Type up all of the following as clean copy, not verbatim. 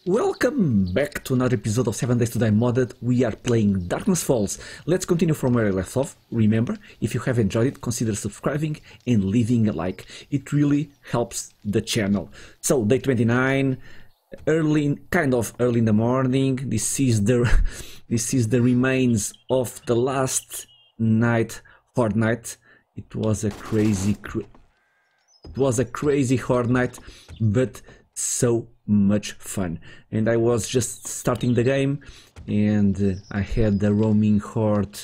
Welcome back to another episode of 7 Days to Die Modded. We are playing Darkness Falls. Let's continue from where I left off. Remember, if you have enjoyed it, consider subscribing and leaving a like. It really helps the channel. So, day 29, kind of early in the morning. This is the remains of the last night, Horde night. It was a crazy Horde night, but so much fun. And I was just starting the game and I had the roaming horde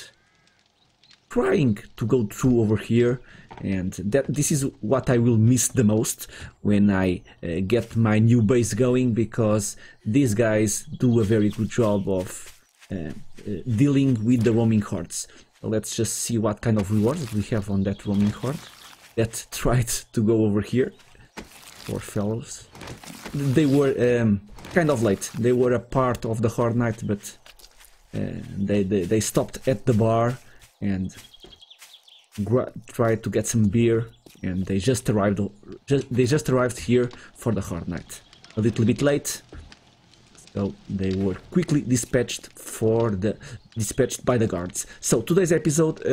trying to go through over here, and this is what I will miss the most when I get my new base going, because these guys do a very good job of dealing with the roaming hordes. So let's just see what kind of rewards we have on that roaming horde that tried to go over here. Poor fellows. They were kind of late. They were a part of the Horde night, but they stopped at the bar and tried to get some beer, and they just arrived. They just arrived here for the Horde night. A little bit late, so they were quickly dispatched by the guards. So today's episode,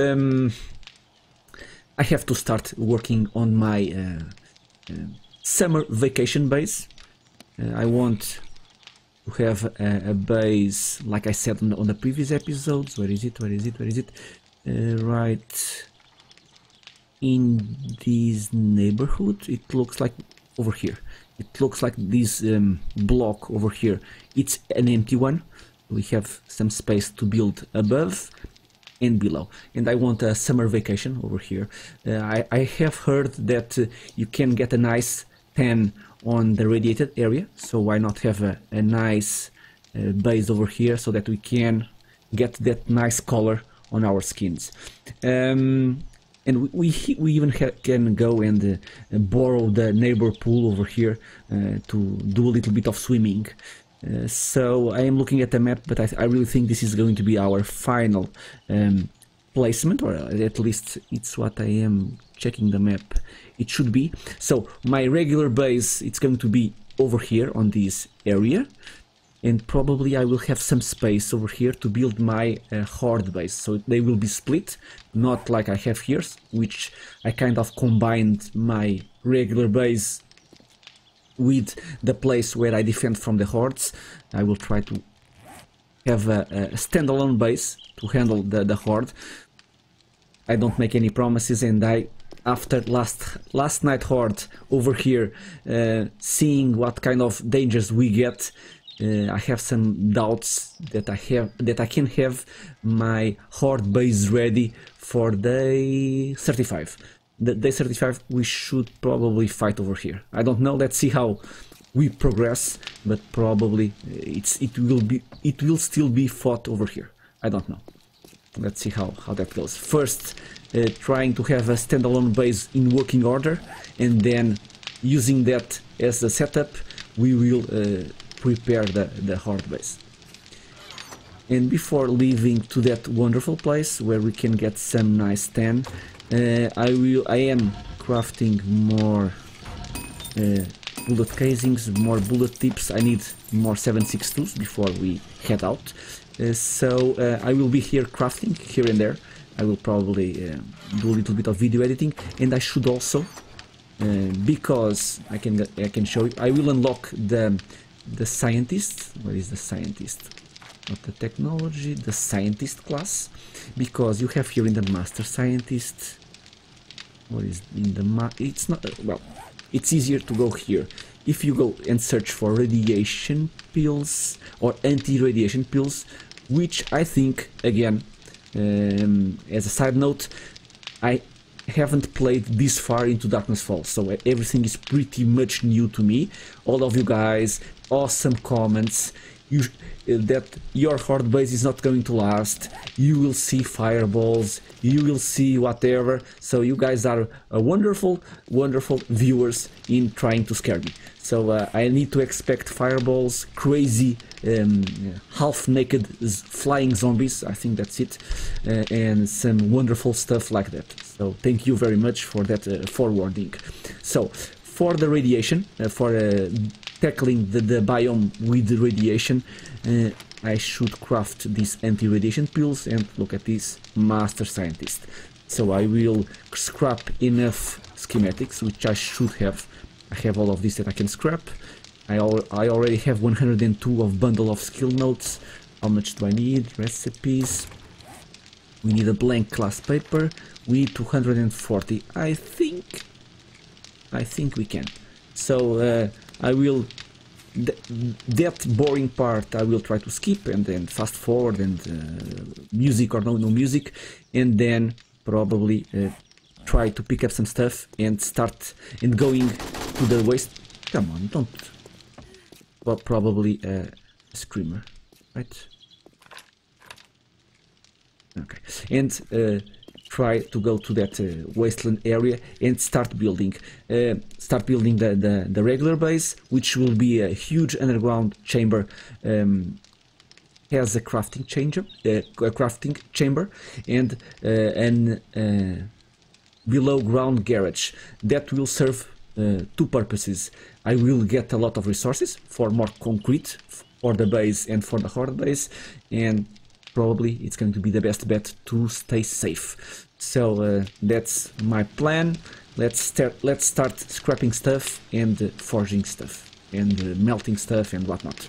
I have to start working on my summer vacation base. I want to have a base, like I said on the previous episodes. Where is it? Right in this neighborhood. It looks like over here. It looks like this block over here. It's an empty one. We have some space to build above and below, and I want a summer vacation over here. I have heard that you can get a nice tan on the radiated area, so why not have a nice base over here so that we can get that nice color on our skins. And we even can go and borrow the neighbor pool over here to do a little bit of swimming. So I am looking at the map, but I really think this is going to be our final placement, or at least it's what I am checking the map. It should be. So my regular base, it's going to be over here on this area, and probably I will have some space over here to build my horde base. So they will be split, not like I have here, which I kind of combined my regular base with the place where I defend from the hordes. I will try to have a standalone base to handle the horde. I don't make any promises, and after last night horde over here, seeing what kind of dangers we get, I have some doubts that I can have my horde base ready for day 35. The day 35 we should probably fight over here. I don't know. Let's see how we progress, but probably it will still be fought over here. I don't know. Let's see how that goes. First, trying to have a standalone base in working order, and then using that as a setup, we will prepare the horde base. And before leaving to that wonderful place where we can get some nice tan, I am crafting more bullet casings, more bullet tips. I need more 7.62s before we head out. So I will be here crafting here and there. I will probably do a little bit of video editing, and I should also, because I can show you, I will unlock the scientist. Where is the scientist? Not the technology, the scientist class, because you have here in the master scientist. What is in the it's not well. It's easier to go here. If you go and search for radiation pills or anti-radiation pills, which I think, again, as a side note, I haven't played this far into Darkness Falls, so everything is pretty much new to me. All of you guys, awesome comments. That your horde base is not going to last. You will see fireballs, you will see whatever. So you guys are wonderful viewers in trying to scare me. So I need to expect fireballs, crazy half-naked flying zombies, I think that's it, and some wonderful stuff like that. So thank you very much for that forewarning. So for the radiation, for tackling the biome with the radiation, I should craft these anti-radiation pills, and look at this, Master Scientist. So I will scrap enough schematics, which I should have. I have all of this that I can scrap. I already have 102 of bundle of skill notes. How much do I need? Recipes. We need a blank class paper. We need 240. I think we can. So I will. That boring part I will try to skip and then fast forward and music or no music, and then probably try to pick up some stuff and start and going to the waste. Come on, don't. Well, probably a screamer, right? Okay, and try to go to that wasteland area and start building the regular base, which will be a huge underground chamber. Has a crafting chamber, and an below ground garage that will serve two purposes. I will get a lot of resources for more concrete for the base and for the horde base, and probably it's going to be the best bet to stay safe. So that's my plan. Let's start scrapping stuff and forging stuff and melting stuff and whatnot.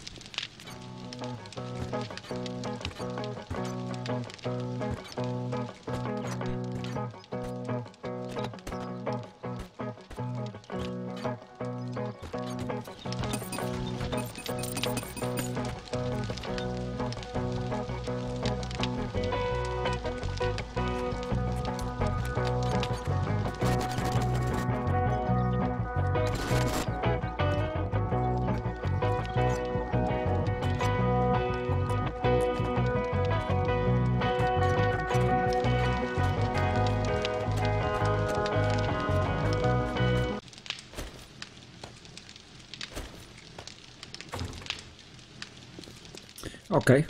Okay,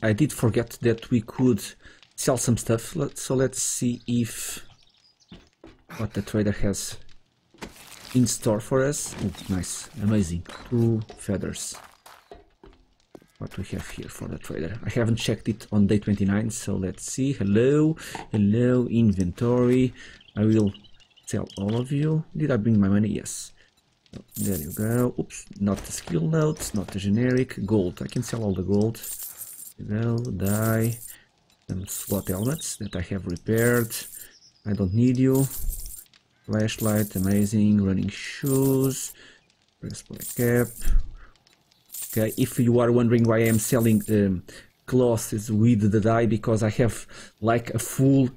I did forget that we could sell some stuff, so let's see if what the trader has in store for us. Oh, nice, amazing, 2 feathers. What we have here for the trader? I haven't checked it on day 29, so let's see. Hello, inventory. I will sell all of you. Did I bring my money? Yes. There you go. Oops, not the skill notes, not the generic. Gold, I can sell all the gold. There you go, dye, some SWAT helmets that I have repaired. I don't need you. Flashlight, amazing. Running shoes, breastplate cap. Okay, if you are wondering why I am selling clothes with the dye, because I have like a full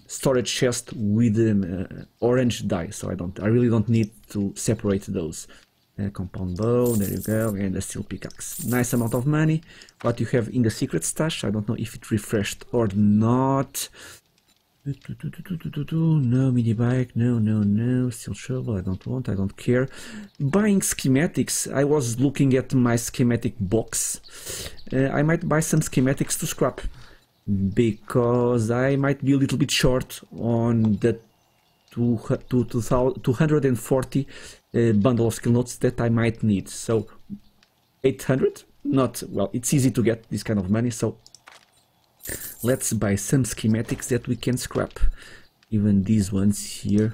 storage chest with orange dye, so I really don't need to separate those. Compound bow, there you go, and a steel pickaxe. Nice amount of money. What you have in the secret stash, I don't know if it refreshed or not. No mini bike, no, steel shovel, I don't care. Buying schematics, I was looking at my schematic box. I might buy some schematics to scrap, because I might be a little bit short on the 240 bundle of skill notes that I might need. So 800, not, well, it's easy to get this kind of money, so let's buy some schematics that we can scrap. Even these ones here,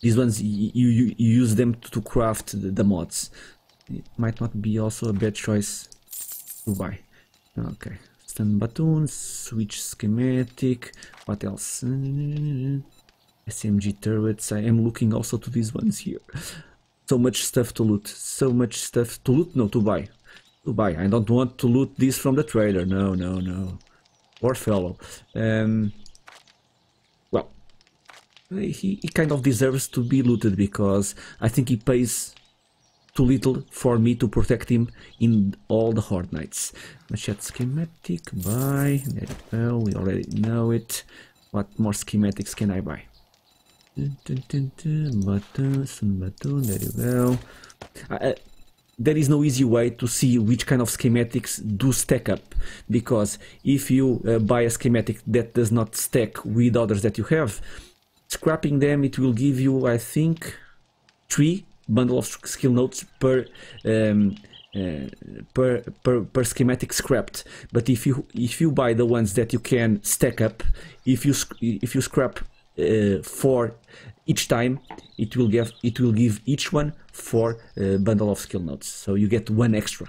these ones you use them to craft the mods. It might not be also a bad choice to buy. Okay, stun batons, switch schematic, what else? SMG turrets. I am looking also to these ones here. So much stuff to loot, no, to buy. I don't want to loot this from the trader, no. Poor fellow. Well, he kind of deserves to be looted, because I think he pays too little for me to protect him in all the horde nights. Machete schematic, buy, there you go, we already know it. What more schematics can I buy? Button, there you go. There is no easy way to see which kind of schematics do stack up, because if you buy a schematic that does not stack with others that you have, scrapping them, it will give you, I think, 3 bundle of skill notes per schematic scrapped. But if you buy the ones that you can stack up, if you scrap 4 each time, it will give each one 4 bundle of skill notes, so you get 1 extra.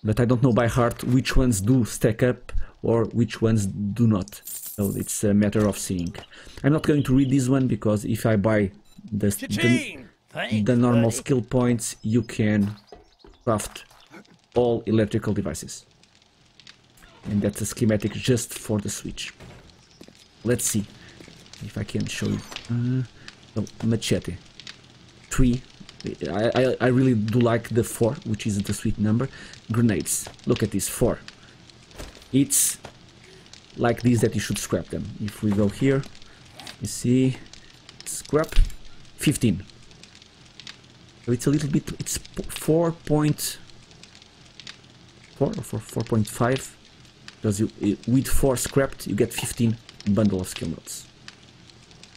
But I don't know by heart which ones do stack up or which ones do not, so it's a matter of seeing. I'm not going to read this one because if I buy the normal skill points, you can craft all electrical devices, and that's a schematic just for the Switch. Let's see if I can show you. Machete 3. I really do like the 4, which is the sweet number. Grenades, look at this, 4. It's like this that you should scrap them. If we go here, you see, scrap 15. So it's a little bit, it's 4.4 or 4.5, because with 4 scrapped you get 15 bundle of skill notes.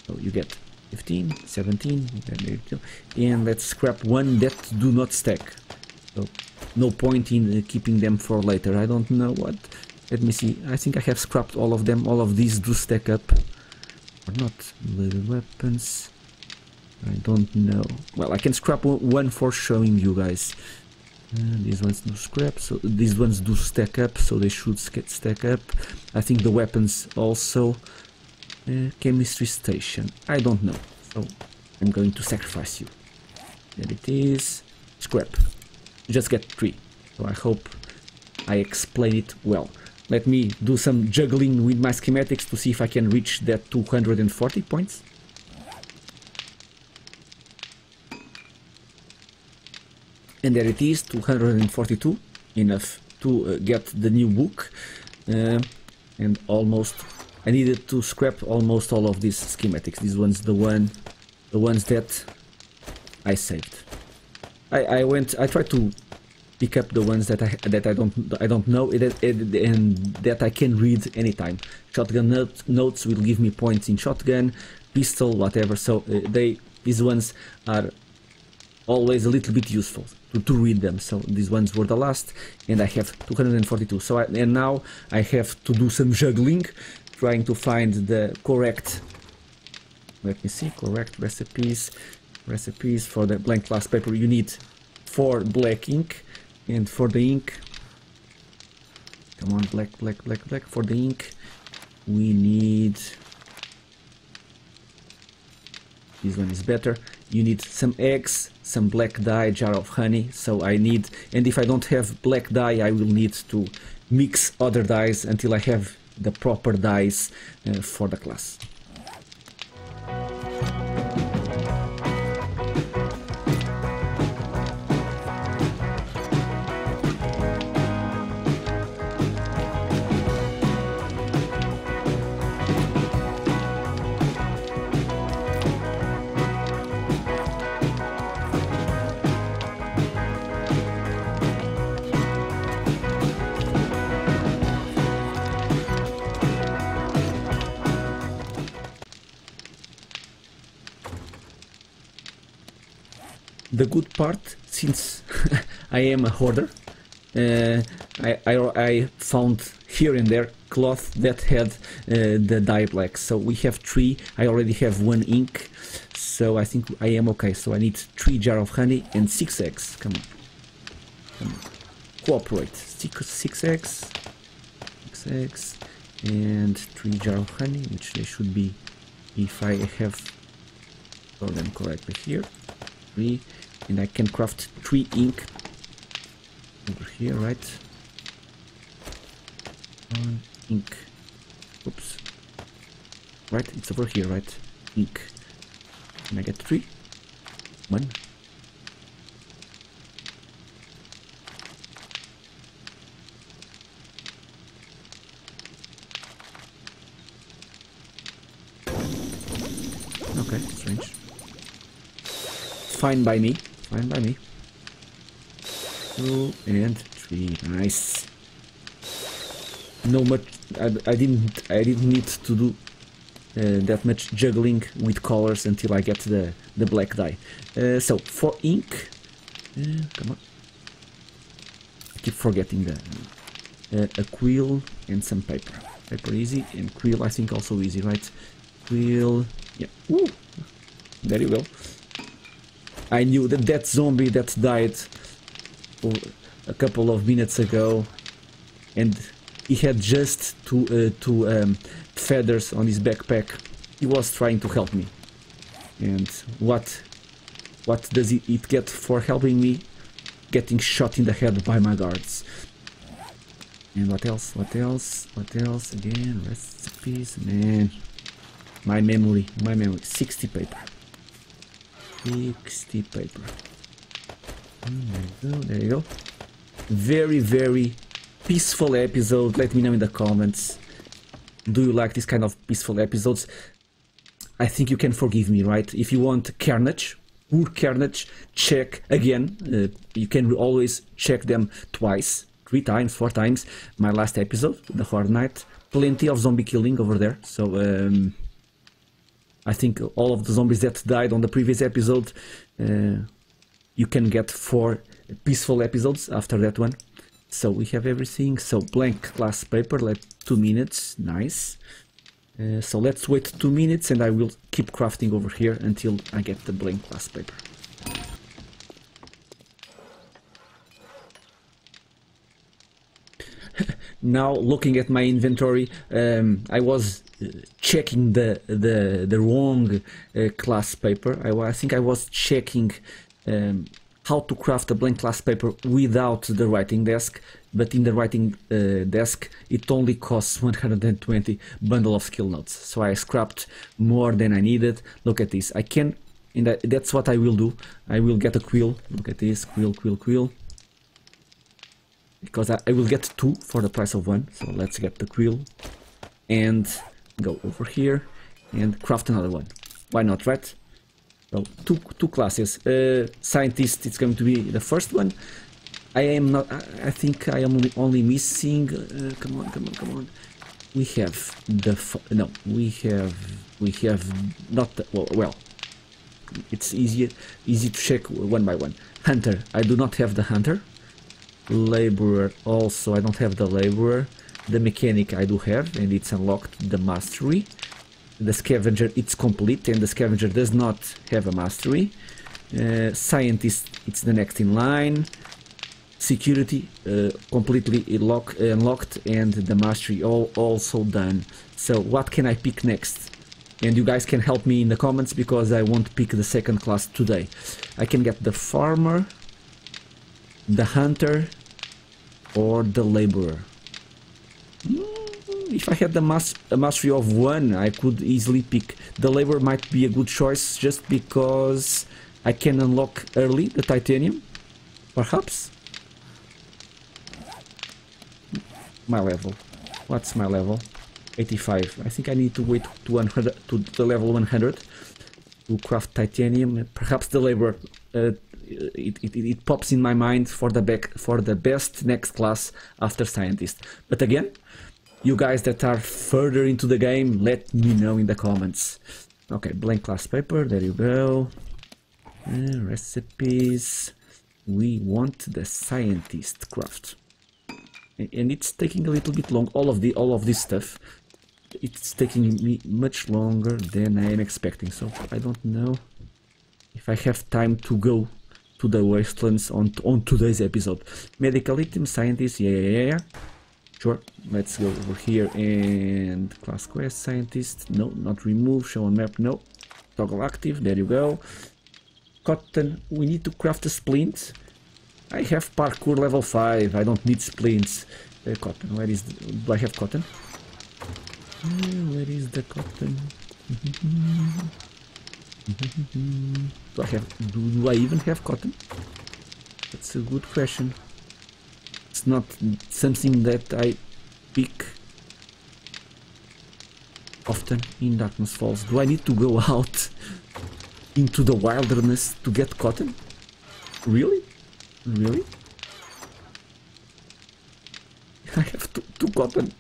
So you get 15, 17, and let's scrap 1 that do not stack. So no point in keeping them for later. I don't know what. Let me see. I think I have scrapped all of them. All of these do stack up or not. Little weapons. I don't know. Well, I can scrap 1 for showing you guys. These ones do scrap, so these ones do stack up, so they should stack up. I think the weapons also. Chemistry station, I don't know, so I'm going to sacrifice you. There it is. Scrap. You just get 3, so I hope I explain it well. Let me do some juggling with my schematics to see if I can reach that 240 points. And there it is, 242, enough to get the new book, and almost. I needed to scrap almost all of these schematics. These ones, the ones that I saved. I tried to pick up the ones that I don't know and that I can read anytime. Shotgun notes will give me points in shotgun, pistol, whatever. So these ones are always a little bit useful to read them. So these ones were the last, and I have 242. So and now I have to do some juggling, trying to find the correct, let me see, correct recipes for the blank glass paper. You need 4 black ink, and for the ink, come on, black, for the ink we need, this one is better, you need some eggs, some black dye, jar of honey, so I need, and if I don't have black dye I will need to mix other dyes until I have the proper dyes for the class. The good part, since I am a hoarder, I found here and there cloth that had the dye black. So we have 3. I already have 1 ink, so I think I am okay. So I need 3 jar of honey and 6 eggs. Come on, cooperate. 6 eggs, and 3 jar of honey, which they should be, if I have stored them correctly here. 3. And I can craft 3 ink over here, right? 1 ink. Oops. Right, it's over here, right? Ink. Can I get 3? 1. Okay, strange. Fine by me. Fine by me. 2 and 3. Nice. No much. I didn't need to do that much juggling with colors until I get the black dye. So for ink, come on, I keep forgetting a quill and some paper. Paper easy, and quill I think also easy, right? Quill, yeah. Ooh, there you go. I knew that that zombie that died a couple of minutes ago, and he had just two feathers on his backpack. He was trying to help me, and what does it get for helping me? Getting shot in the head by my guards. And what else? What else? What else? Again, recipes, man. My memory. 60 paper. 60 paper. There you go. Very, very peaceful episode. Let me know in the comments. Do you like this kind of peaceful episodes? I think you can forgive me, right? If you want carnage, poor carnage, check again. You can always check them twice, 3 times, 4 times. My last episode, the Horde Night, plenty of zombie killing over there. So I think all of the zombies that died on the previous episode, you can get 4 peaceful episodes after that one. So we have everything. So blank glass paper, like 2 minutes, nice. So let's wait 2 minutes and I will keep crafting over here until I get the blank glass paper. Now looking at my inventory, I was checking the wrong glass paper. I think I was checking how to craft a blank glass paper without the writing desk, but in the writing desk it only costs 120 bundle of skill notes, so I scrapped more than I needed. Look at this. I can, that's what I will do. I will get a quill. Look at this, quill, because I will get 2 for the price of 1. So let's get the quill and go over here and craft another one. Why not, right? So two classes. Scientist, it's going to be the first one. I am not. I think I am only missing. Come on. We have the no. We have not. The, well, it's easy to check one by one. Hunter. I do not have the hunter. Laborer. Also, I don't have the laborer. The mechanic I do have, and it's unlocked. The mastery. The scavenger, it's complete, and the scavenger does not have a mastery. Scientist, it's the next in line. Security, completely unlocked, and the mastery also done. So what can I pick next? And you guys can help me in the comments, because I won't pick the second class today. I can get the farmer, the hunter, or the laborer. If I had a mastery of 1, I could easily pick. The laborer might be a good choice just because I can unlock early the titanium, perhaps. My level. What's my level? 85. I think I need to wait to 100 to the level 100 to craft titanium. Perhaps the laborer. It pops in my mind for the best next class after scientist. But again, you guys that are further into the game, let me know in the comments. Okay, blank glass paper, there you go. Recipes. We want the scientist craft. And it's taking a little bit long. All of this stuff, it's taking me much longer than I am expecting. So I don't know if I have time to go to the wastelands on today's episode. Medical item, scientist, yeah. Sure, let's go over here and class quest, scientist, no, not remove, show on map, no. Toggle active, there you go. Cotton, we need to craft a splint. I have parkour level 5, I don't need splints. Cotton, where is do I have cotton? Where is the cotton? Do I even have cotton? That's a good question. It's not something that I pick often in Darkness Falls. Do I need to go out into the wilderness to get cotton? Really? Really? I have two cotton.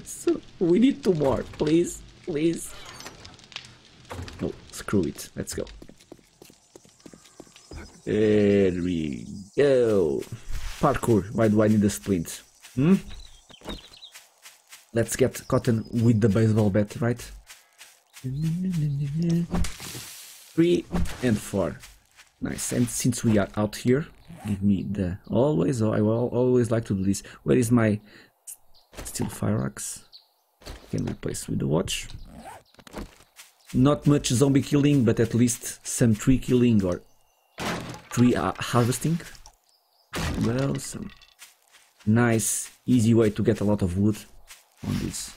So we need 2 more. Please. Please. screw it. Let's go. There we go. Parkour. Why do I need a splint? Let's get cotton with the baseball bat, right? 3 and 4. Nice. And since we are out here, give me the always. Oh, I will always like to do this. Where is my steel fire axe? Can replace with the watch. Not much zombie killing, but at least some tree killing or tree harvesting. Well, some nice, easy way to get a lot of wood on this.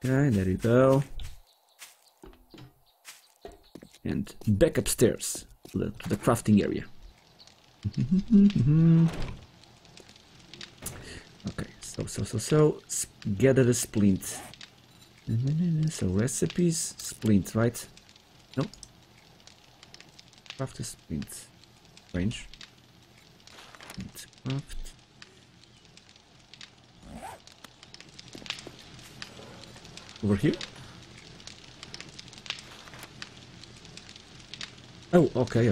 Okay, there you go. And back upstairs to the crafting area. Okay, so gather the splint. So recipes, splint, right? No. Craft a splint. Range. Craft. Over here? Oh, okay.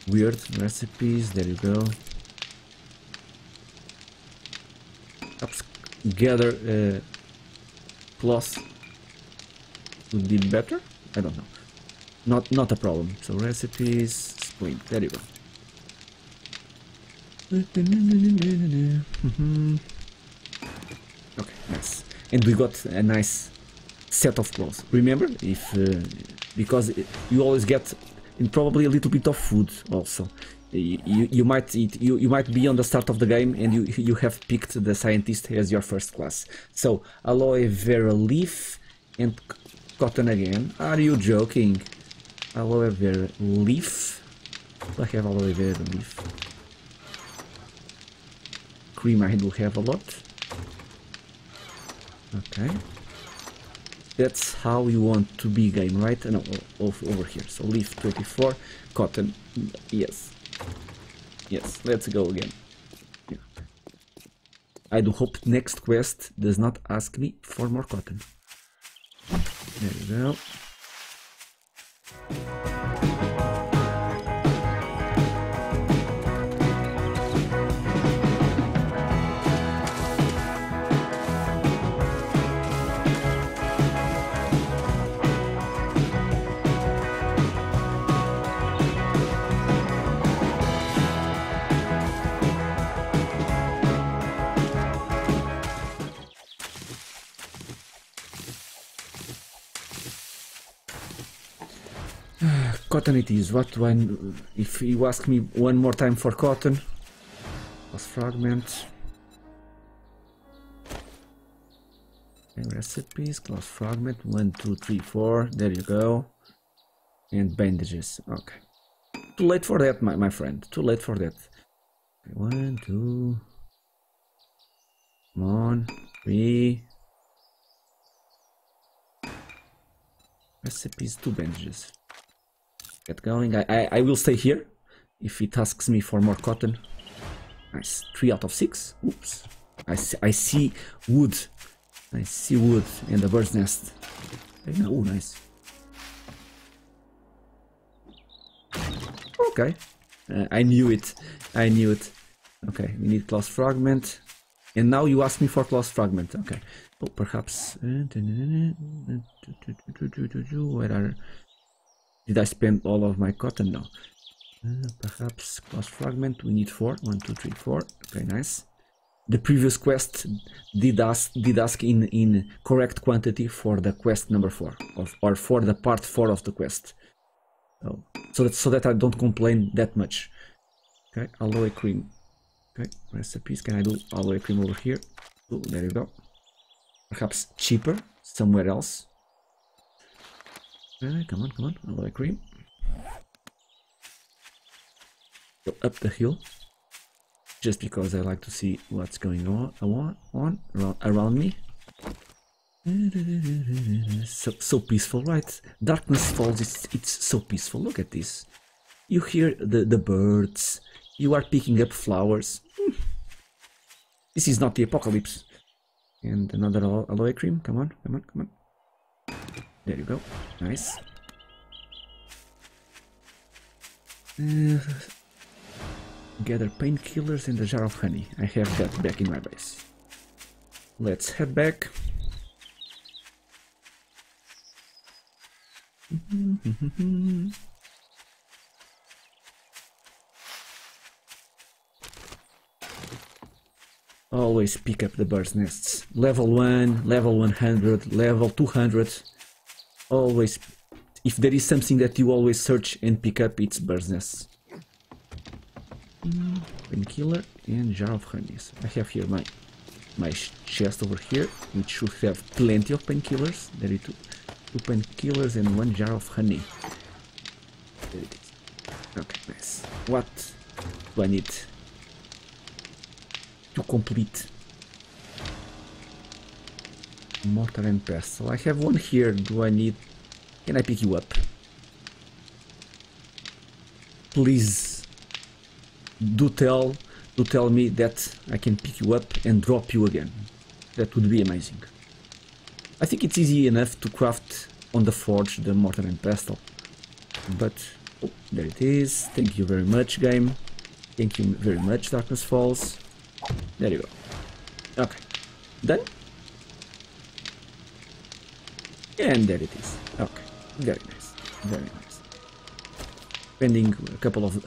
Weird recipes, there you go. Perhaps gather cloth would be better? I don't know. Not a problem. So recipes, splint, there you go. Okay, nice. And we got a nice set of clothes. Remember, if because you always get probably a little bit of food also. You might eat. You might be on the start of the game and you have picked the scientist as your first class. So aloe vera leaf and cotton again. Are you joking? Aloe vera leaf. I have aloe vera leaf. Cream I do have a lot. Okay. That's how you want to be game, right? No, over here. So leaf 24, cotton. Yes. Yes, let's go again. Yeah. I do hope next quest does not ask me for more cotton. There you go. Cotton it is. What do I... If you ask me one more time for cotton... Plus fragment... Okay, recipes, class fragment, 1, 2, 3, 4, there you go. And bandages, okay. Too late for that, my friend, too late for that. Okay, 1, 2... Come on, 3... Recipes, 2 bandages. Get going. I will stay here if it asks me for more cotton. Nice. 3 out of 6. Oops. I see wood. I see wood and the bird's nest. Oh, nice. Okay. I knew it. I knew it. Okay, we need class fragment. And now you ask me for class fragment. Okay. Oh, perhaps. Where are... Did I spend all of my cotton? No. Perhaps class fragment. We need 4. 1, 2, 3, 4. Okay, nice. The previous quest did ask in correct quantity for the quest number 4, or for the part 4 of the quest. So that I don't complain that much. Okay, aloe cream. Okay, recipes. Can I do aloe cream over here? Oh, there you go. Perhaps cheaper somewhere else. Come on, aloe cream. Go up the hill, just because I like to see what's going on around me. So peaceful, right? Darkness falls. It's so peaceful. Look at this. You hear the birds. You are picking up flowers. This is not the apocalypse. And another aloe cream. Come on. There you go. Nice. Gather painkillers and a jar of honey. I have that back in my base. Let's head back. Always pick up the bird's nests. Level 1, level 100, level 200. Always, if there is something that you always search and pick up, it's bird's nests. Painkiller and jar of honeys. I have here my chest over here, which should have plenty of painkillers. There are two painkillers and 1 jar of honey. There it is. Okay, nice. What do I need to complete? Mortar and pestle. I have 1 here. Do I need... Can I pick you up? Please do tell me that I can pick you up and drop you again. That would be amazing. I think it's easy enough to craft on the forge the mortar and pestle. But oh, there it is. Thank you very much, game. Thank you very much, Darkness Falls. There you go. Okay, done. And there it is. Okay, very nice, very nice. Spending a couple of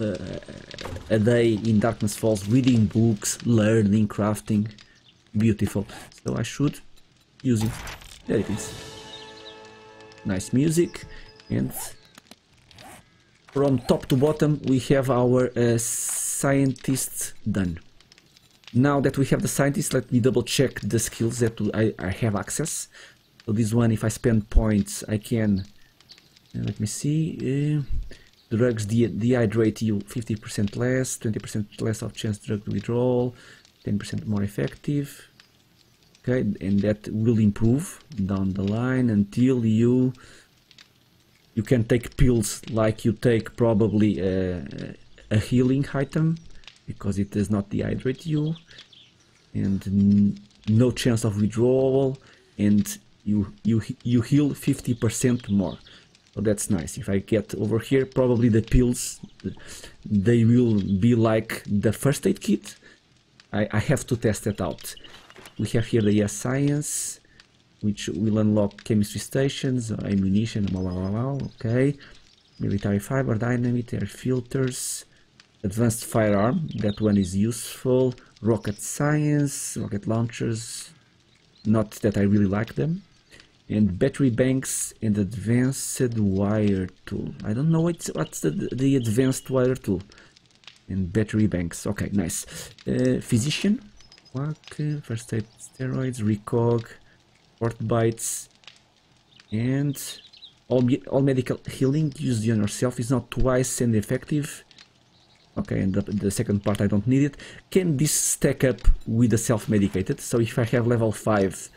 a day in Darkness Falls, reading books, learning, crafting, beautiful. So I should use it. There it is. Nice music, and from top to bottom we have our scientists done. Now that we have the scientists, let me double check the skills that I have access. So this one, if I spend points, I can, let me see, drugs dehydrate you 50% less, 20% less of chance drug withdrawal, 10% more effective. Okay, and that will improve down the line until you can take pills like you take probably a healing item, because it does not dehydrate you, and no chance of withdrawal, and you heal 50% more. So that's nice. If I get over here, probably the pills, they will be like the first aid kit. I have to test that out. We have here the science, which will unlock chemistry stations, ammunition, blah, blah, blah, blah. Okay. Military fiber, dynamite, air filters, advanced firearm, that one is useful. Rocket science, rocket launchers, not that I really like them. And battery banks and advanced wire tool. I don't know what's the advanced wire tool. And battery banks. Okay, nice. Physician, first aid, steroids, recog, port bites, and all medical healing used on yourself is not twice and effective. Okay, and the second part I don't need it. Can this stack up with the self-medicated? So if I have level 5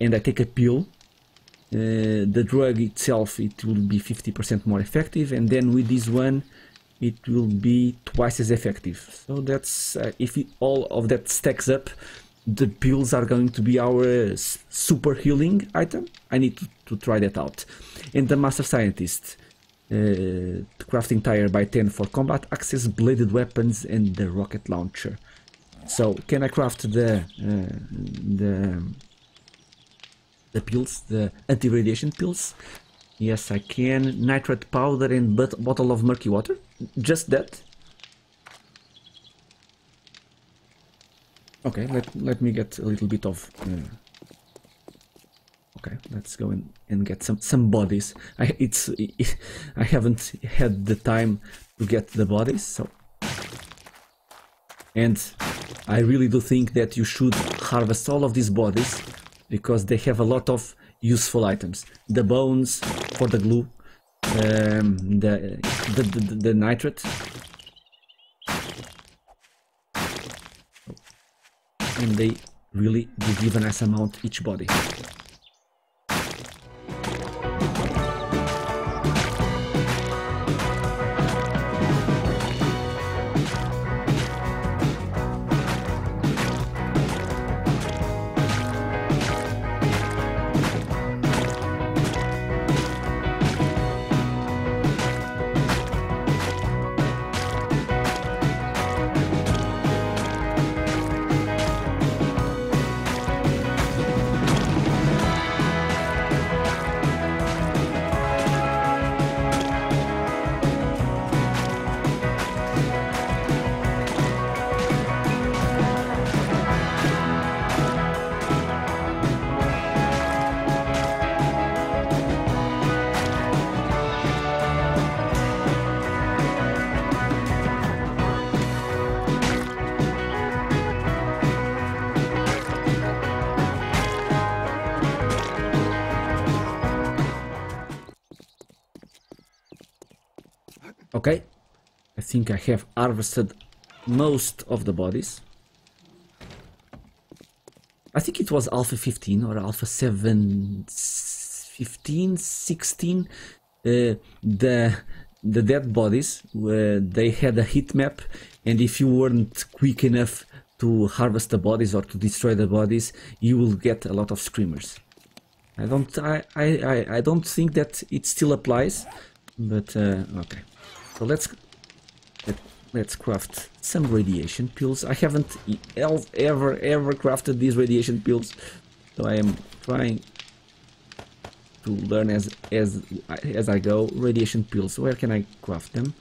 and I take a pill, the drug itself, it will be 50% more effective, and then with this one it will be twice as effective. So that's if all of that stacks up, the pills are going to be our super healing item. I need to try that out. And the Master Scientist, crafting tire by 10 for combat access, bladed weapons, and the rocket launcher. So can I craft the pills, the anti-radiation pills? Yes, I can. Nitrate powder and bottle of murky water. Just that. Okay, let me get a little bit of. Okay, let's go and get some bodies. I haven't had the time to get the bodies, so. And I really do think that you should harvest all of these bodies, because they have a lot of useful items. The bones for the glue, the nitrate, and they really do give a nice amount each body. think I have harvested most of the bodies. I think it was Alpha 15 or Alpha 15, 16. The dead bodies, they had a heat map, and if you weren't quick enough to harvest the bodies or to destroy the bodies, you will get a lot of screamers. I don't think that it still applies, but okay. So let's craft some radiation pills. I haven't ever crafted these radiation pills, so I am trying to learn as I go. Radiation pills, where can I craft them?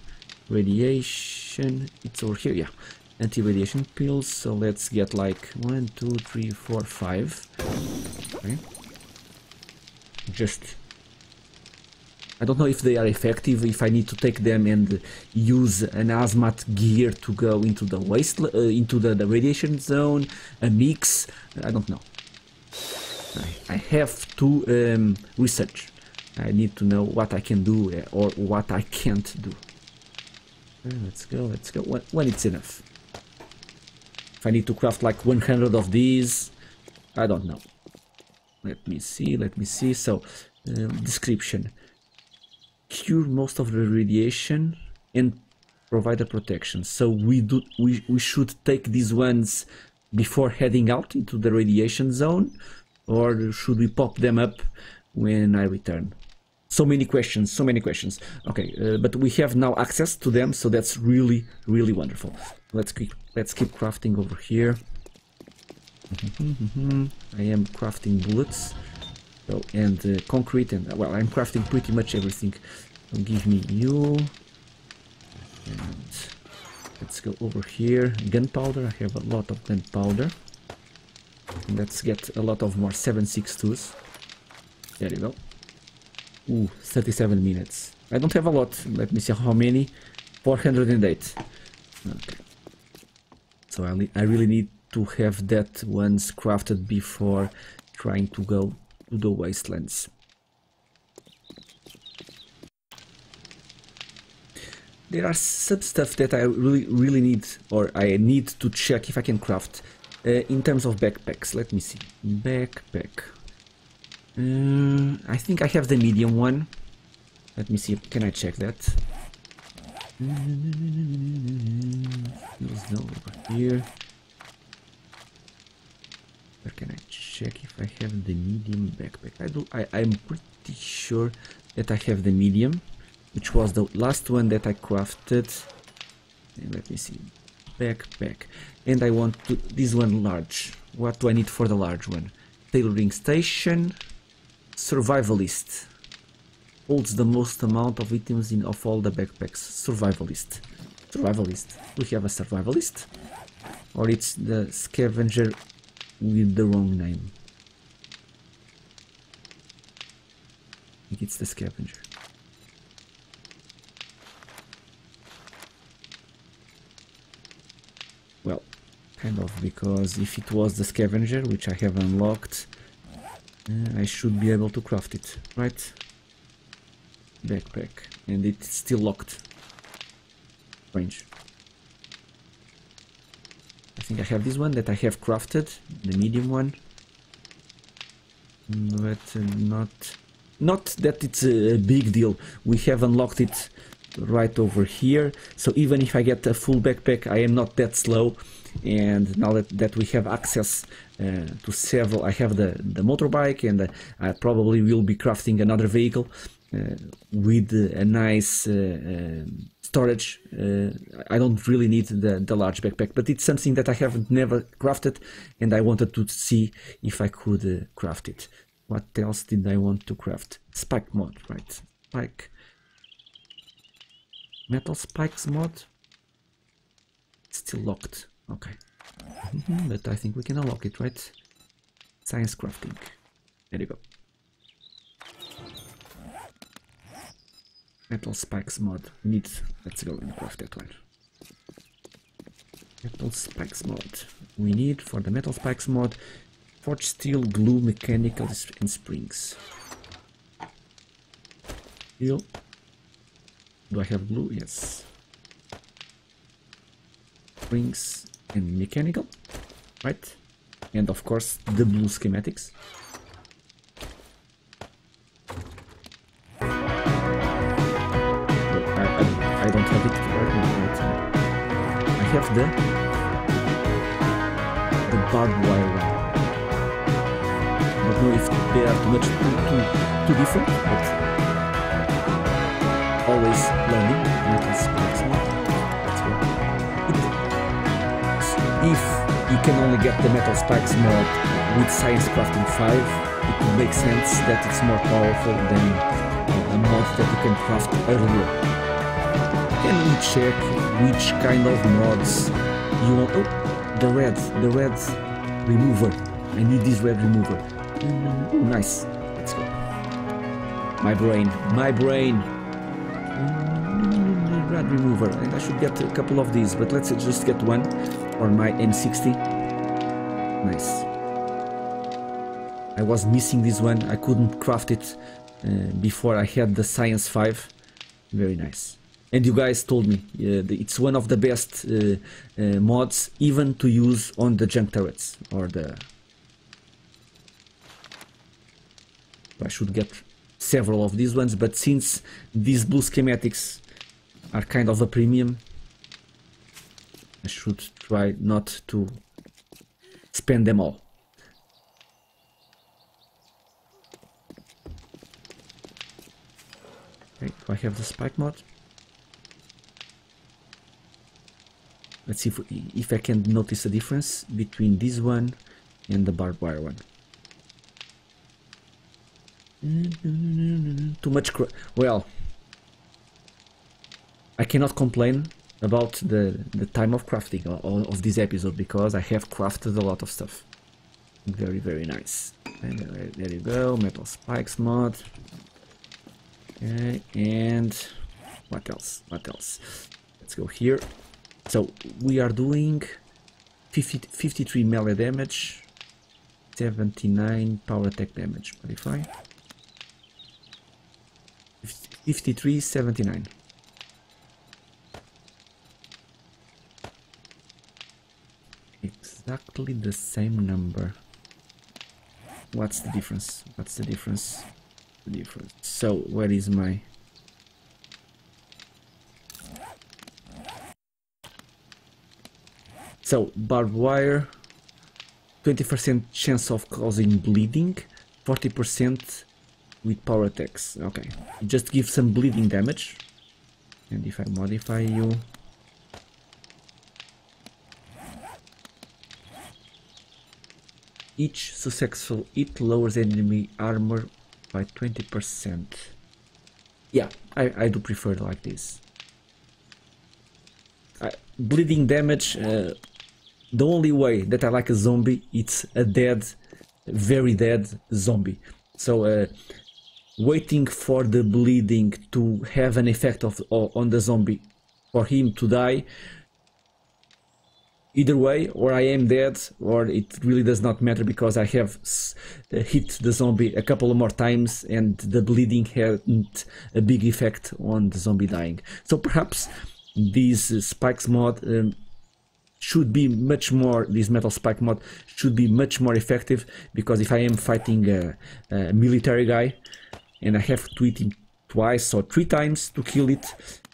Radiation, it's over here, yeah. Anti-radiation pills, so let's get like 1, 2, 3, 4, 5. Okay. Just, I don't know if they are effective, if I need to take them and use an hazmat gear to go into the waste, into the radiation zone, a mix, I don't know. I have to research. I need to know what I can do or what I can't do. Let's go, when it's enough. If I need to craft like 100 of these, I don't know. Let me see. So, description. Cure most of the radiation and provide a protection. So we should take these ones before heading out into the radiation zone, or should we pop them up when I return? So many questions. Okay, but we have now access to them, so that's really wonderful. Let's keep crafting over here. I am crafting bullets, so, and concrete, and well, I'm crafting pretty much everything. So give me you, and let's go over here. Gunpowder, I have a lot of gunpowder. Let's get a lot of more 7.62s. There you go. Ooh, 37 minutes. I don't have a lot. Let me see how many. 408. Okay. So I really need to have that once crafted before trying to go to the wastelands. There are some stuff that I really need, or I need to check if I can craft in terms of backpacks. Let me see. Backpack. I think I have the medium one. Let me see. Can I check that? There's no over here. Where can I check if I have the medium backpack? I'm pretty sure that I have the medium, which was the last one that I crafted. And let me see. Backpack. And I want this one large. What do I need for the large one? Tailoring station. Survivalist. Holds the most amount of items of all the backpacks. Survivalist. We have a survivalist? Or it's the scavenger with the wrong name? I think it's the scavenger. Well, kind of, because if it was the scavenger, which I have unlocked, I should be able to craft it, right? Backpack, and it's still locked. Strange. I think I have this one that I have crafted, the medium one, but not that it's a big deal. We have unlocked it right over here, so even if I get a full backpack, I am not that slow. And now that we have access to several, I have the motorbike, and I probably will be crafting another vehicle with a nice storage. I don't really need the large backpack, but it's something that I haven't never crafted, and I wanted to see if I could craft it. What else did I want to craft? Spike mod, right? Spike. Metal spikes mod. Still locked. Okay. But I think we can unlock it, right? Science crafting. There you go. Metal spikes mod. Let's go and craft that one. Metal spikes mod. We need for the metal spikes mod forged steel, glue, mechanical, and springs. Steel. Do I have glue? Yes. springs and mechanical, right? And of course the blue schematics. I don't have it right now, but I have the barbed wire one. I don't know if they are too different, but always learning. If you can only get the metal spikes mod with Science Crafting 5, it makes sense that it's more powerful than a mod that you can craft earlier. Can we check which kind of mods you want? Oh, the red remover. I need this red remover. Oh, nice. Let's go. My brain. Red remover, and I should get a couple of these, but let's just get one for my M60. Nice. I was missing this one. I couldn't craft it before I had the Science 5. Very nice. And you guys told me it's one of the best mods even to use on the junk turrets or the... I should get several of these ones, but since these blue schematics are kind of a premium, I should try not to spend them all. Okay, do I have the spike mod? Let's see if I can notice a difference between this one and the barbed wire one. Too much well, I cannot complain about the time of crafting of this episode because I have crafted a lot of stuff. Very, very nice. And there you go, metal spikes mod. Okay, and what else? Let's go here. So we are doing 53 melee damage, 79 power attack damage. Modify. 53, 79. Exactly the same number. What's the difference? So where is my... So barbed wire, 20% chance of causing bleeding, 40% with power attacks. Okay, just give some bleeding damage. And if I modify you, each successful hit lowers enemy armor by 20%. Yeah, I do prefer it like this. Bleeding damage, the only way that I like a zombie, it's a dead, very dead zombie. So waiting for the bleeding to have an effect on the zombie, for him to die, either way, or I am dead, or it really does not matter because I have hit the zombie a couple more times and the bleeding hadn't a big effect on the zombie dying. So perhaps this spikes mod should be much more, this metal spike mod should be much more effective, because if I am fighting a military guy and I have to hit him twice or 3 times to kill it,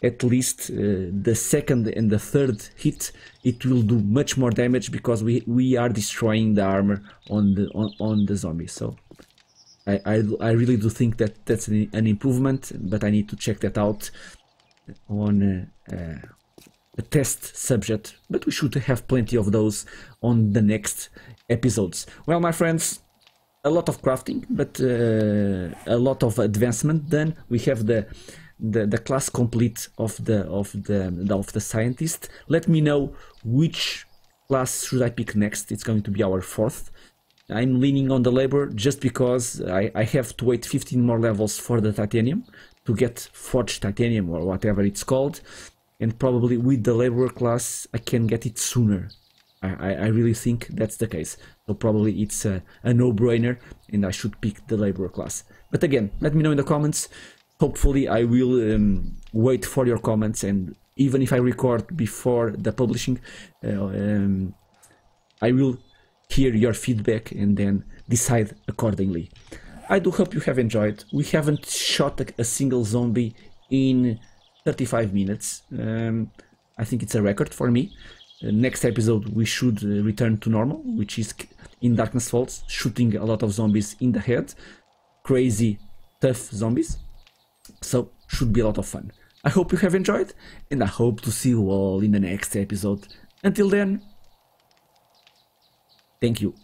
at least the second and the third hit it will do much more damage, because we are destroying the armor on the zombie. So I really do think that that's an improvement, but I need to check that out on a test subject, but we should have plenty of those on the next episodes. Well, my friends, a lot of crafting, but a lot of advancement done. We have the class complete of the scientist. Let me know which class should I pick next. It's going to be our 4th. I'm leaning on the labor just because I have to wait 15 more levels for the titanium to get forged titanium or whatever it's called, and probably with the laborer class I can get it sooner. I really think that's the case. So probably it's a no-brainer and I should pick the laborer class. But again, let me know in the comments. Hopefully I will wait for your comments and even if I record before the publishing, I will hear your feedback and then decide accordingly. I do hope you have enjoyed. We haven't shot a single zombie in 35 minutes. I think it's a record for me. Next episode we should return to normal, which is in Darkness Falls, shooting a lot of zombies in the head. Crazy, tough zombies. So, should be a lot of fun. I hope you have enjoyed, and I hope to see you all in the next episode. Until then, thank you.